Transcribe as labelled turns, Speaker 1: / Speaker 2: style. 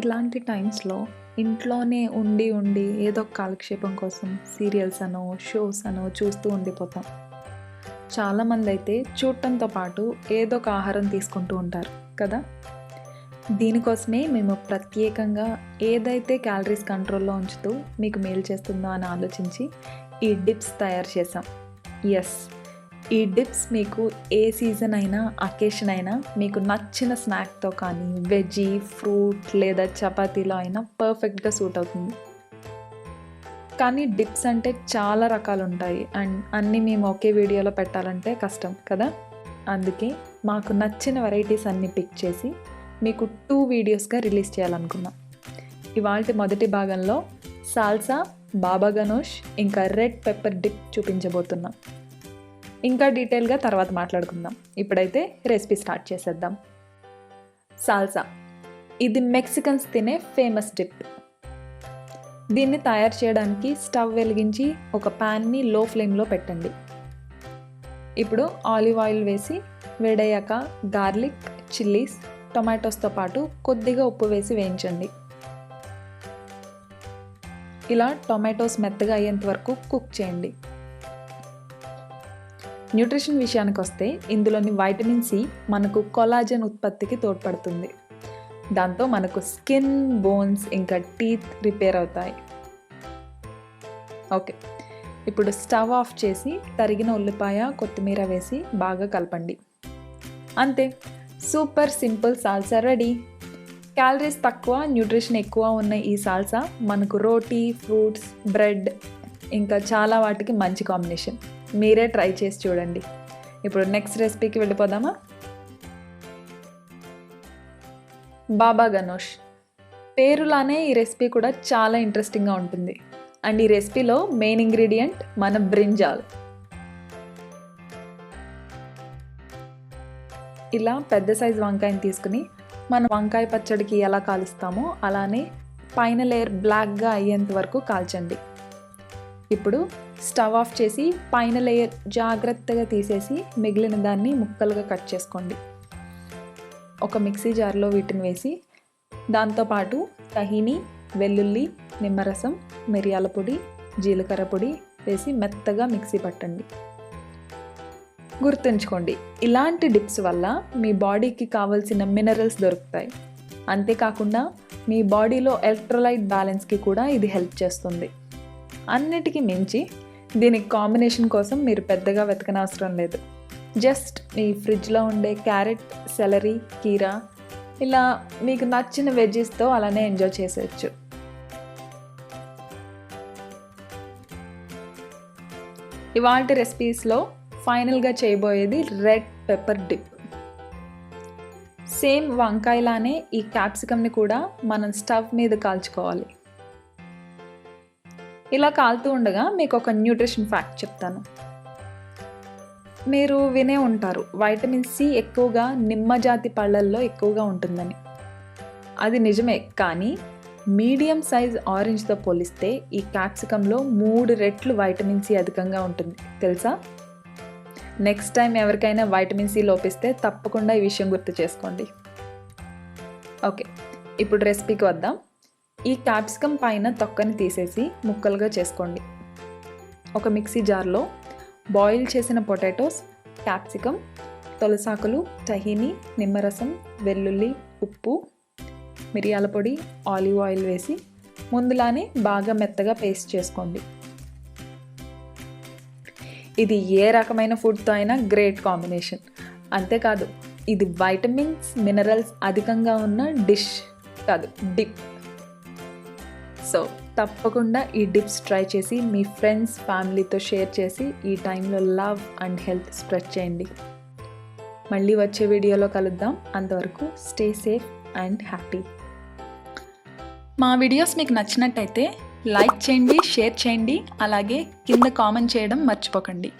Speaker 1: ఇలాంటి టైమ్స్లో ఇంట్లోనే ఉండి ఏదో ఒక కాలక్షేపం కోసం సీరియల్స్ అనో షోస్ అనో చూస్తూ ఉండిపోతాం. చాలామంది అయితే చూడటంతో పాటు ఏదో ఒక ఆహారం తీసుకుంటూ ఉంటారు కదా. దీనికోసమే మేము ప్రత్యేకంగా ఏదైతే క్యాలరీస్ కంట్రోల్లో ఉంచుతూ మీకు మేలు చేస్తుందో అని ఆలోచించి ఈ డిప్స్ తయారు చేసాం. ఎస్, ఈ డిప్స్ మీకు ఏ సీజన్ అయినా అకేషన్ అయినా మీకు నచ్చిన స్నాక్తో కానీ వెజ్జీ, ఫ్రూట్ లేదా చపాతీలో అయినా పర్ఫెక్ట్గా సూట్ అవుతుంది. కానీ డిప్స్ అంటే చాలా రకాలు ఉంటాయి అండ్ అన్నీ మేము ఒకే వీడియోలో పెట్టాలంటే కష్టం కదా. అందుకే మాకు నచ్చిన వెరైటీస్ అన్నీ పిక్ చేసి మీకు 2 వీడియోస్గా రిలీజ్ చేయాలనుకున్నాం. ఇవాల్టి మొదటి భాగంలో సాల్సా, బాబా గనోష్ ఇంకా రెడ్ పెప్పర్ డిప్ చూపించబోతున్నాం. ఇంకా డీటెయిల్గా తర్వాత మాట్లాడుకుందాం. ఇప్పుడైతే రెసిపీ స్టార్ట్ చేసేద్దాం. సాల్సా, ఇది మెక్సికన్స్ తినే ఫేమస్ డిప్. దీన్ని తయారు చేయడానికి స్టవ్ వెలిగించి ఒక ప్యాన్ని లో ఫ్లేమ్లో పెట్టండి. ఇప్పుడు ఆలివ్ ఆయిల్ వేసి వేడయ్యాక గార్లిక్, చిల్లీస్, టొమాటోస్తో పాటు కొద్దిగా ఉప్పు వేసి వేయించండి. ఇలా టొమాటోస్ మెత్తగా అయ్యేంత వరకు కుక్ చేయండి. న్యూట్రిషన్ విషయానికి వస్తే ఇందులోని వైటమిన్ సి మనకు కొలాజన్ ఉత్పత్తికి తోడ్పడుతుంది. దాంతో మనకు స్కిన్, బోన్స్ ఇంకా టీత్ రిపేర్ అవుతాయి. ఓకే, ఇప్పుడు స్టవ్ ఆఫ్ చేసి తరిగిన ఉల్లిపాయ, కొత్తిమీర వేసి బాగా కలపండి. అంతే, super simple salsa ready. Calories తక్కువ, న్యూట్రిషన్ ఎక్కువ ఉన్న ఈ సాల్సా మనకు రోటీ, ఫ్రూట్స్, బ్రెడ్ ఇంకా చాలా వాటికి మంచి కాంబినేషన్. మీరే ట్రై చేసి చూడండి. ఇప్పుడు నెక్స్ట్ రెసిపీకి వెళ్ళిపోదామా. బాబా గనోష్ పేరులానే ఈ రెసిపీ కూడా చాలా ఇంట్రెస్టింగ్గా ఉంటుంది. అండ్ ఈ రెసిపీలో మెయిన్ ఇంగ్రీడియంట్ మన బ్రింజాల్. ఇలా పెద్ద సైజు వంకాయని తీసుకుని మనం వంకాయ పచ్చడికి ఎలా కాలుస్తామో అలానే పైన లేయర్ బ్లాక్గా అయ్యేంత వరకు కాల్చండి. ఇప్పుడు స్టవ్ ఆఫ్ చేసి పైన లేయర్ జాగ్రత్తగా తీసేసి మిగిలిన దాన్ని ముక్కలుగా కట్ చేసుకోండి. ఒక మిక్సీ జార్లో వీటిని వేసి దాంతోపాటు తహిని, వెల్లుల్లి, నిమ్మరసం, మిరియాల పొడి, జీలకర్ర పొడి వేసి మెత్తగా మిక్సీ పట్టండి. గుర్తుంచుకోండి, ఇలాంటి డిప్స్ వల్ల మీ బాడీకి కావాల్సిన మినరల్స్ దొరుకుతాయి. అంతేకాకుండా మీ బాడీలో ఎలక్ట్రోలైట్ బ్యాలెన్స్కి కూడా ఇది హెల్ప్ చేస్తుంది. అన్నిటికీ మించి దీనికి కాంబినేషన్ కోసం మీరు పెద్దగా వెతకనవసరం లేదు. జస్ట్ మీ ఫ్రిడ్జ్లో ఉండే క్యారెట్, సెలరీ, కీరా ఇలా మీకు నచ్చిన వెజ్జెస్తో అలానే ఎంజాయ్ చేసేయచ్చు. ఇవాల్టి రెసిపీస్లో ఫైనల్గా చేయబోయేది రెడ్ పెప్పర్ డిప్. సేమ్ వంకాయలానే ఈ క్యాప్సికమ్ని కూడా మనం స్టవ్ మీద కాల్చుకోవాలి. ఇలా కాలుతూ ఉండగా మీకు ఒక న్యూట్రిషన్ ఫ్యాక్ట్ చెప్తాను. మీరు వినే ఉంటారు వైటమిన్ సి ఎక్కువగా నిమ్మజాతి పళ్ళల్లో ఎక్కువగా ఉంటుందని. అది నిజమే, కానీ మీడియం సైజ్ ఆరెంజ్తో పోలిస్తే ఈ క్యాప్సికంలో 3 రెట్లు వైటమిన్ సి అధికంగా ఉంటుంది తెలుసా. నెక్స్ట్ టైం ఎవరికైనా వైటమిన్ సి లోపిస్తే తప్పకుండా ఈ విషయం గుర్తు చేసుకోండి. ఓకే, ఇప్పుడు రెసిపీకి వద్దాం. ఈ క్యాప్సికమ్ పైన తొక్కని తీసేసి ముక్కలుగా చేసుకోండి. ఒక మిక్సీ జార్లో బాయిల్ చేసిన పొటాటోస్, క్యాప్సికమ్, తొలసాకులు, టహీని, నిమ్మరసం, వెల్లుల్లి, ఉప్పు, మిరియాల పొడి, ఆలివ్ ఆయిల్ వేసి ముందులానే బాగా మెత్తగా పేస్ట్ చేసుకోండి. ఇది ఏ రకమైన ఫుడ్తో అయినా గ్రేట్ కాంబినేషన్. అంతేకాదు, ఇది వైటమిన్స్, మినరల్స్ అధికంగా ఉన్న డిష్ కాదు, డిప్. సో తప్పకుండా ఈ డిప్స్ ట్రై చేసి మీ ఫ్రెండ్స్, ఫ్యామిలీతో షేర్ చేసి ఈ టైంలో లవ్ అండ్ హెల్త్ స్ప్రెడ్ చేయండి. మళ్ళీ వచ్చే వీడియోలో కలుద్దాం. అంతవరకు స్టే సేఫ్ అండ్ హ్యాపీ. మా వీడియోస్ మీకు నచ్చినట్టయితే లైక్ చేయండి, షేర్ చేయండి, అలాగే కింద కామెంట్ చేయడం మర్చిపోకండి.